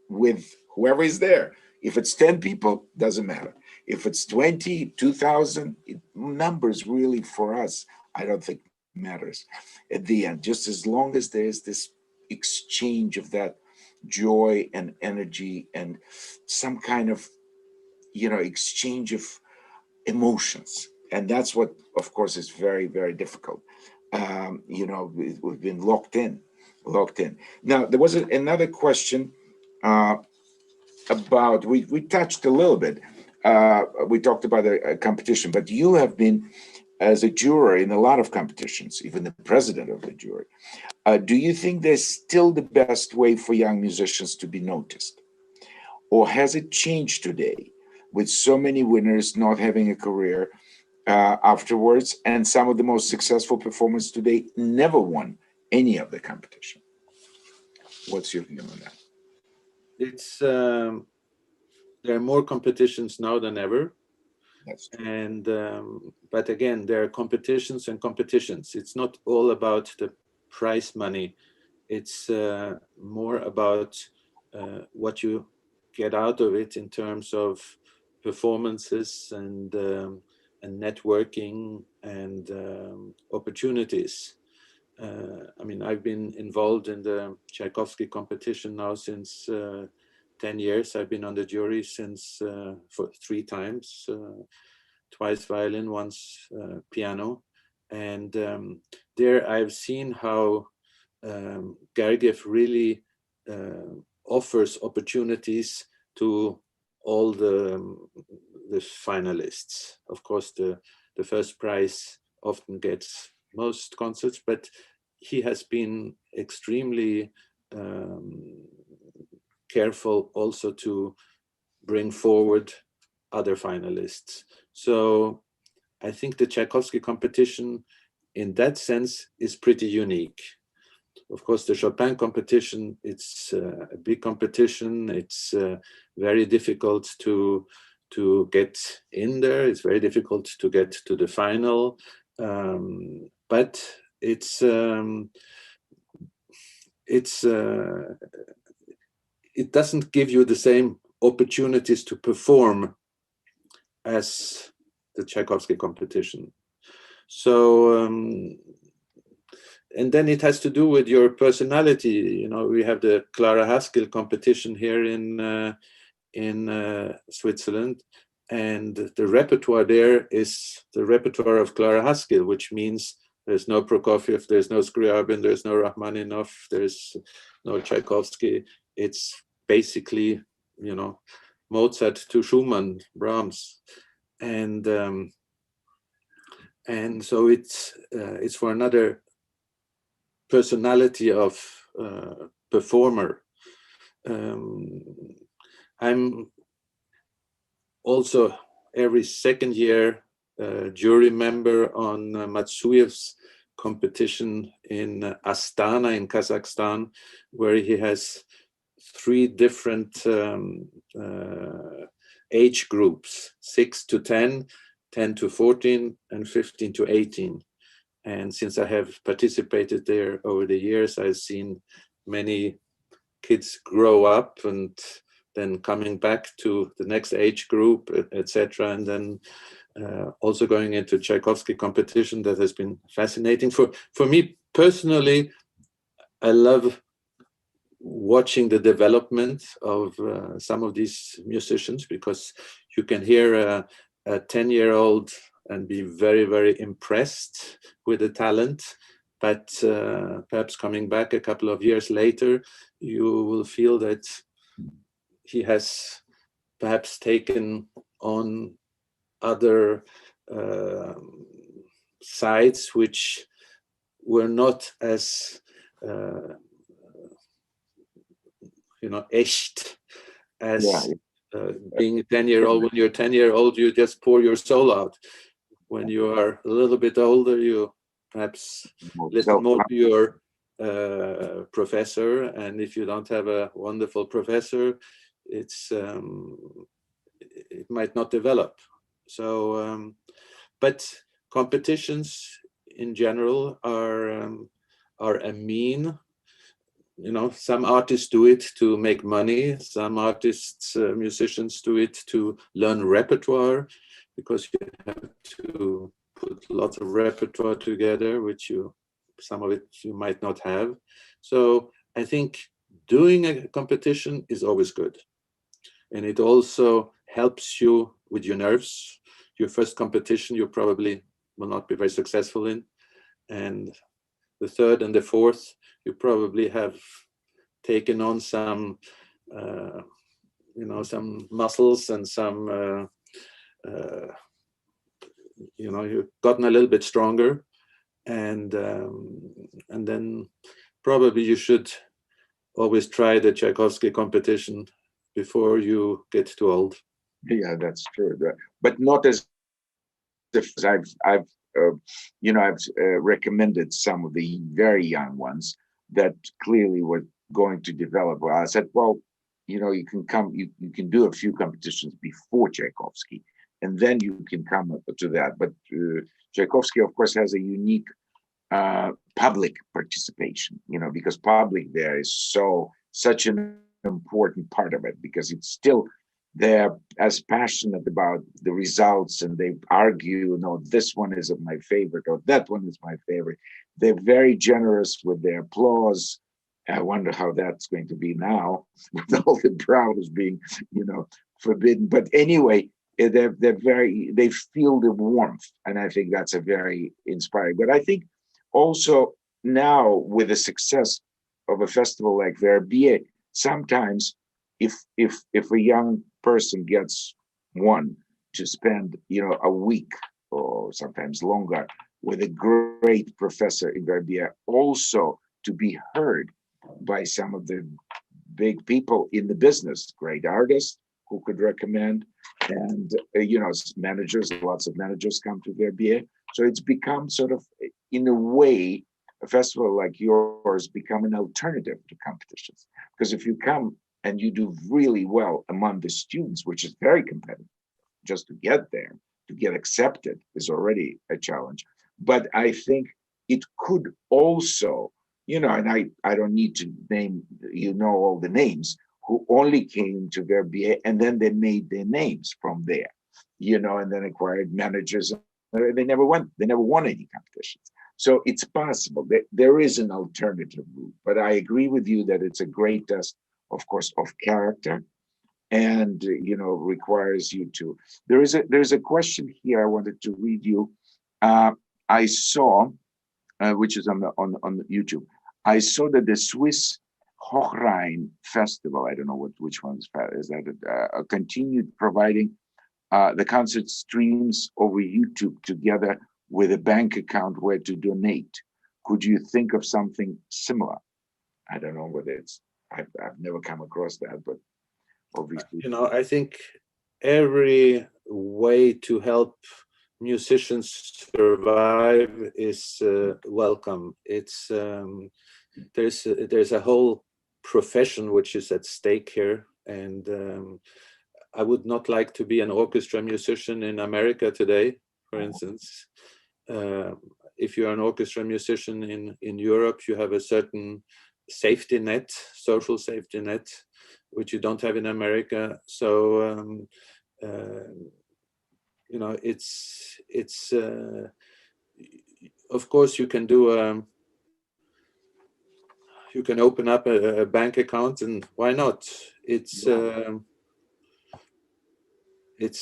with whoever is there. If it's 10 people, doesn't matter. If it's 20, 2,000, numbers really for us, I don't think matters at the end. Just as long as there's this exchange of that joy and energy and some kind of, exchange of emotions. And that's what, of course, is very, very difficult. We've been locked in. Now, there was another question about, we touched a little bit. We talked about a competition, but you have been as a juror in a lot of competitions, even the president of the jury. Do you think there's still the best way for young musicians to be noticed? Or has it changed today with so many winners not having a career afterwards, and some of the most successful performers today never won any of the competition? What's your view on that? It's there are more competitions now than ever. That's true. And but again, there are competitions and competitions. It's not all about the prize money. It's more about what you get out of it in terms of performances and networking and opportunities. I mean, I've been involved in the Tchaikovsky competition now since 10 years. I've been on the jury since for 3 times, twice violin, once piano. And there I've seen how Gergiev really offers opportunities to all the finalists. Of course, the first prize often gets most concerts, but he has been extremely careful also to bring forward other finalists. So I think the Tchaikovsky competition in that sense is pretty unique. Of course, the Chopin competition, it's a big competition. It's very difficult to get in there. It's very difficult to get to the final. But it doesn't give you the same opportunities to perform as the Tchaikovsky competition. So, and then it has to do with your personality. We have the Clara Haskell competition here in Switzerland, and the repertoire there is the repertoire of Clara Haskell, which means there's no Prokofiev, there's no Scriabin, there's no Rachmaninoff, there's no Tchaikovsky. It's basically, Mozart to Schumann, Brahms, and so it's for another personality of performer. I'm also every second year jury member on Matsuyev's competition in Astana in Kazakhstan, where he has 3 different age groups: 6 to 10, 10 to 14, and 15 to 18. And since I have participated there over the years, I've seen many kids grow up and then coming back to the next age group, etc. And then also going into Tchaikovsky competition. That has been fascinating. For me personally, I love watching the development of some of these musicians, because you can hear a 10-year-old and be very, very impressed with the talent. But perhaps coming back a couple of years later, you will feel that he has perhaps taken on other sides which were not as echt as being a 10-year-old. When you're 10-year-old, you just pour your soul out. When you are a little bit older, you perhaps listen more to your professor, and if you don't have a wonderful professor, it might not develop. So, but competitions in general are a mean. Some artists do it to make money. Some artists, musicians do it to learn repertoire, because you have to put lots of repertoire together, which some of it you might not have. So I think doing a competition is always good. And it also helps you with your nerves. Your first competition, you probably will not be very successful in. And the third and the fourth, you probably have taken on some, some muscles and some, you've gotten a little bit stronger. And then probably you should always try the Tchaikovsky competition before you get too old. Yeah, that's true. But not as if I've recommended some of the very young ones that clearly were going to develop. Well, I said, well, you can come, you can do a few competitions before Tchaikovsky, and then you can come up to that. But Tchaikovsky, of course, has a unique public participation, because public there is such an important part of it, because it's still, they're as passionate about the results, and they argue, no, this one is my favorite, or that one is my favorite. They're very generous with their applause. I wonder how that's going to be now with all the applause being, forbidden. But anyway, they feel the warmth, and I think that's a very inspiring. But I think also now, with the success of a festival like Verbier, sometimes if a young person gets one to spend a week or sometimes longer with a great professor in Verbier, also to be heard by some of the big people in the business, great artists who could recommend, and managers, lots of managers come to Verbier. So it's become sort of, in a way, a festival like yours become an alternative to competitions. Because if you come and you do really well among the students, which is very competitive, just to get there, to get accepted is already a challenge. But I think it could also, and I don't need to name, all the names, who only came to Verbier and then they made their names from there, and then acquired managers. They never won any competitions. So it's possible that there is an alternative route. But I agree with you that it's a great test, of course, of character, and requires you to. There's a question here I wanted to read you. I saw, which is on YouTube. I saw that the Swiss Hochrhein Festival, I don't know which one is that, continued providing the concert streams over YouTube together with a bank account where to donate. Could you think of something similar? I don't know whether it's I've never come across that, but obviously, I think every way to help musicians survive is welcome. It's there's a whole profession which is at stake here, and I would not like to be an orchestra musician in America today, for instance. Uh, if you're an orchestra musician in Europe, you have a certain safety net, social safety net, which you don't have in America. So, it's of course you can open up a bank account, and why not?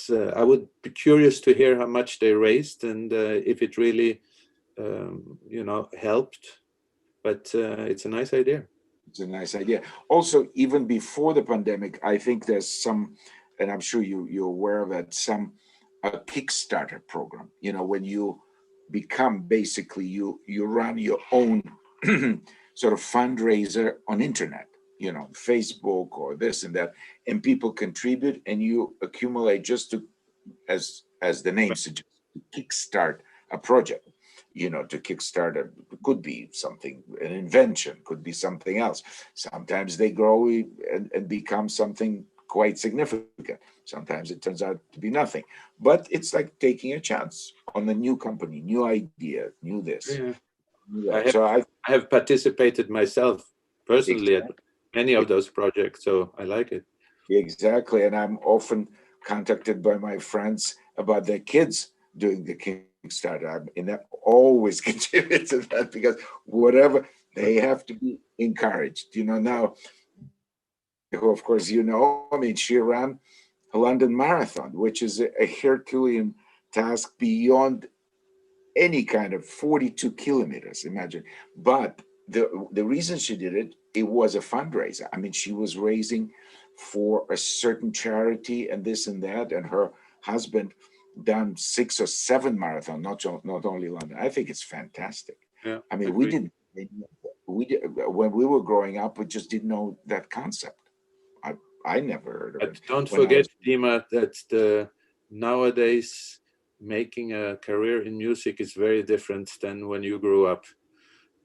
I would be curious to hear how much they raised and if it really helped. But it's a nice idea. it's a nice idea. Also, even before the pandemic, I think there's some, and I'm sure you're aware of that, some a Kickstarter program. When you become basically you run your own sort of fundraiser on internet, Facebook or this and that, and people contribute, and you accumulate just to, as the name suggests, to kickstart a project. To kickstart could be something, an invention, could be something else. Sometimes they grow and become something quite significant. Sometimes it turns out to be nothing. But it's like taking a chance on a new company, new idea, new this. Yeah. New I that. have So I have participated myself personally at exactly, many of those projects, so I like it. exactly. And I'm often contacted by my friends about their kids doing the Kickstarter. And that always contributes to that, because whatever, they have to be encouraged. Now, who of course I mean, she ran a London Marathon, which is a Herculean task beyond any kind of 42 kilometers, imagine. But the reason she did it, it was a fundraiser. I mean, she was raising for a certain charity and this and that, and her husband done 6 or 7 marathon, not only London. I think it's fantastic. Yeah, I mean, agree. we did when we were growing up, we just didn't know that concept. I I never heard of it But don't when I forget, was. Dima, that nowadays making a career in music is very different than when you grew up.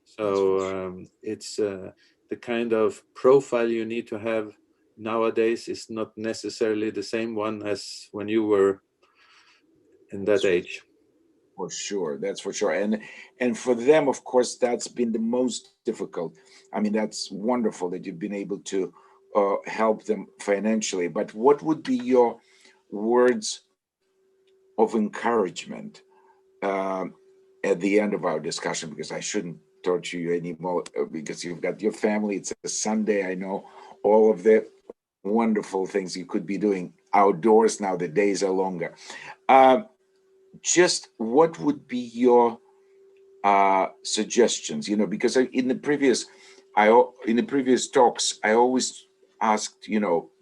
That's for So sure. it's the kind of profile you need to have nowadays is not necessarily the same one as when you were in that That's age. for sure. That's for sure. And for them, of course, that's been the most difficult. I mean, that's wonderful that you've been able to help them financially. But what would be your words of encouragement um, at the end of our discussion? Because I shouldn't torture you anymore, because you've got your family. It's a Sunday. I know all of the wonderful things you could be doing outdoors now. The days are longer. Uh, just what would be your suggestions? Because in the previous talks, I always asked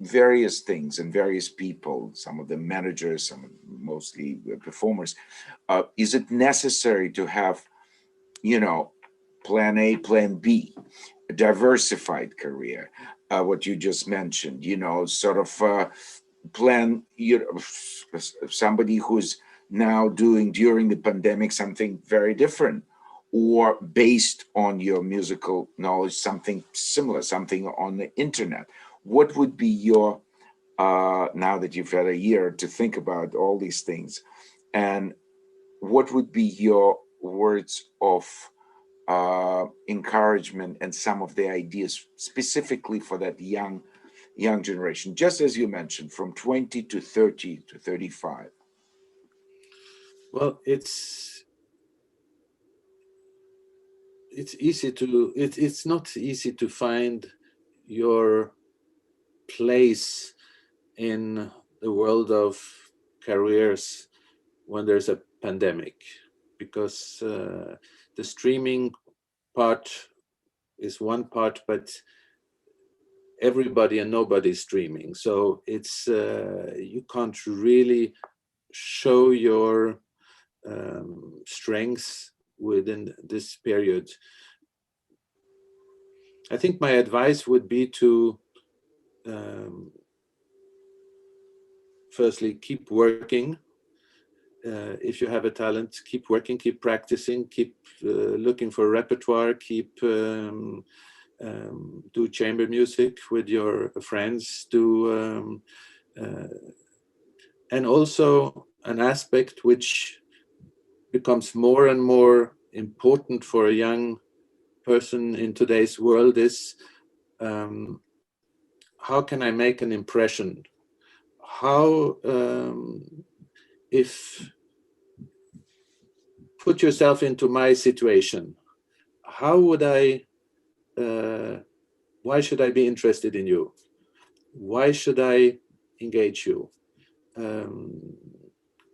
various things and various people, some of them managers, some mostly performers. Is it necessary to have plan A, plan B, a diversified career? What you just mentioned, sort of plan, somebody who's now doing during the pandemic something very different, or based on your musical knowledge, something similar, something on the internet. What would be your, now that you've had a year to think about all these things, and what would be your words of encouragement and some of the ideas specifically for that young generation, just as you mentioned, from 20 to 30 to 35? Well, it's not easy to find your place in the world of careers when there's a pandemic, because the streaming part is one part, but everybody and nobody's streaming, so it's you can't really show your strengths within this period. I think my advice would be to firstly keep working. If you have a talent, keep working, keep practicing, keep looking for repertoire, keep do chamber music with your friends, and also an aspect which becomes more and more important for a young person in today's world is how can I make an impression? How, if put yourself into my situation, how would I, why should I be interested in you? Why should I engage you?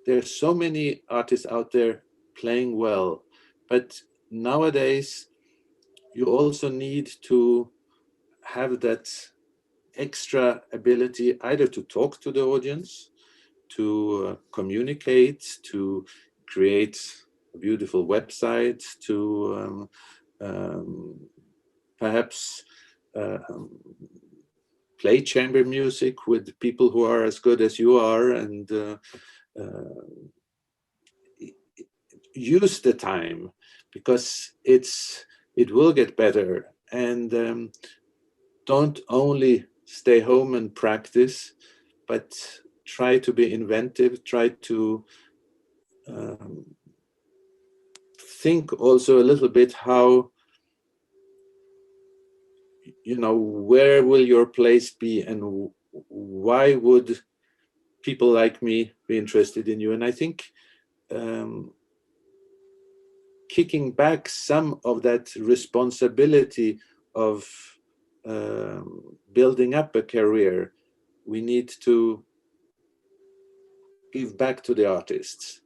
There's so many artists out there playing well, but nowadays you also need to have that extra ability either to talk to the audience, to communicate, to create a beautiful website, to perhaps play chamber music with people who are as good as you are, and use the time, because it will get better. And don't only stay home and practice, but try to be inventive, try to think also a little bit how, where will your place be, and why would people like me be interested in you? And I think kicking back some of that responsibility of building up a career, we need to give back to the artists,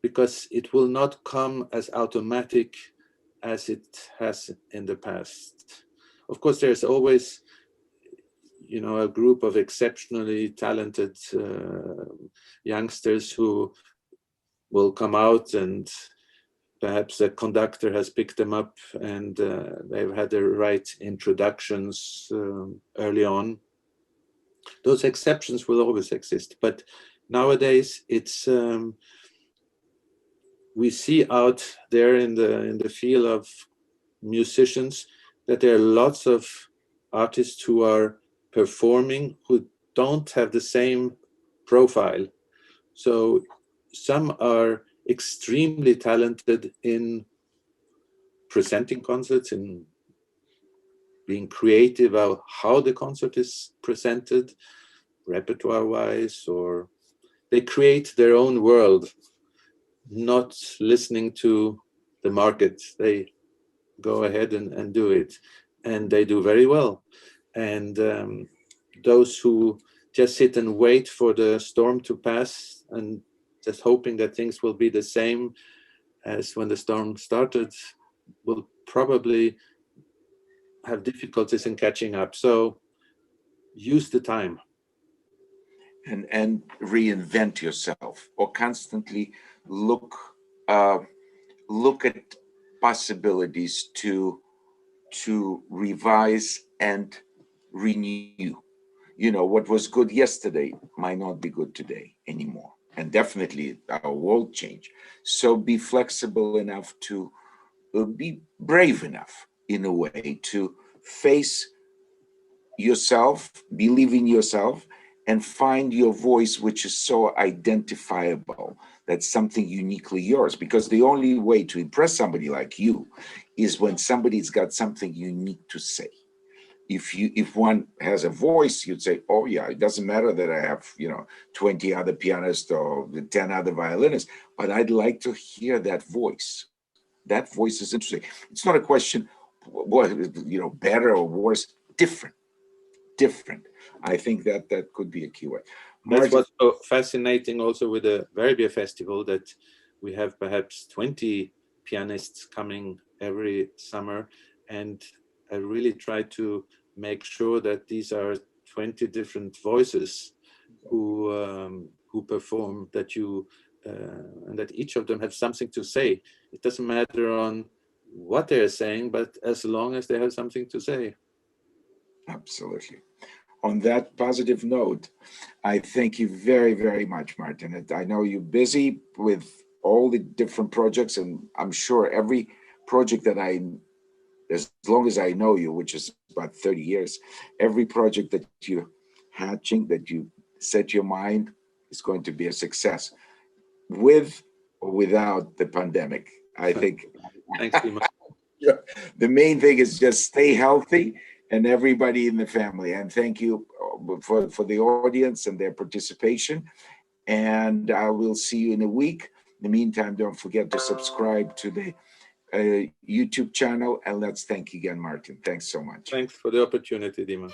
because it will not come as automatic as it has in the past. Of course, there's always, a group of exceptionally talented youngsters who will come out, and perhaps a conductor has picked them up, and they've had the right introductions early on. Those exceptions will always exist, but nowadays it's we see out there in the field of musicians that there are lots of artists who are performing who don't have the same profile. So some are extremely talented in presenting concerts, in being creative about how the concert is presented, repertoire-wise, or they create their own world, not listening to the market. They go ahead and do it, and they do very well. And those who just sit and wait for the storm to pass and just hoping that things will be the same as when the storm started will probably have difficulties in catching up. So use the time. And reinvent yourself, or constantly look at possibilities to revise and renew. What was good yesterday might not be good today anymore, and definitely our world changed. So be flexible enough to be brave enough in a way to face yourself, believe in yourself, and find your voice, which is so identifiable. That's something uniquely yours, because the only way to impress somebody like you is when somebody's got something unique to say. If one has a voice, you'd say, oh yeah, it doesn't matter that I have 20 other pianists or 10 other violinists, but I'd like to hear that voice. That voice is interesting. It's not a question what better or worse, different. I think that could be a key way. That's what's so fascinating also with the Verbier Festival, that we have perhaps 20 pianists coming every summer, and I really try to make sure that these are 20 different voices who perform, and that each of them have something to say. It doesn't matter on what they're saying, but as long as they have something to say. Absolutely. On that positive note, I thank you very, very much, Martin. And I know you're busy with all the different projects, and I'm sure every project that as long as I know you, which is about 30 years, every project that you hatching, that you set your mind is going to be a success with or without the pandemic. I think Thanks, Dima. the main thing is just stay healthy and everybody in the family. And thank you for the audience and their participation. And I will see you in a week. In the meantime, don't forget to subscribe to the YouTube channel. And let's thank you again, Martin. Thanks so much. Thanks for the opportunity, Dima.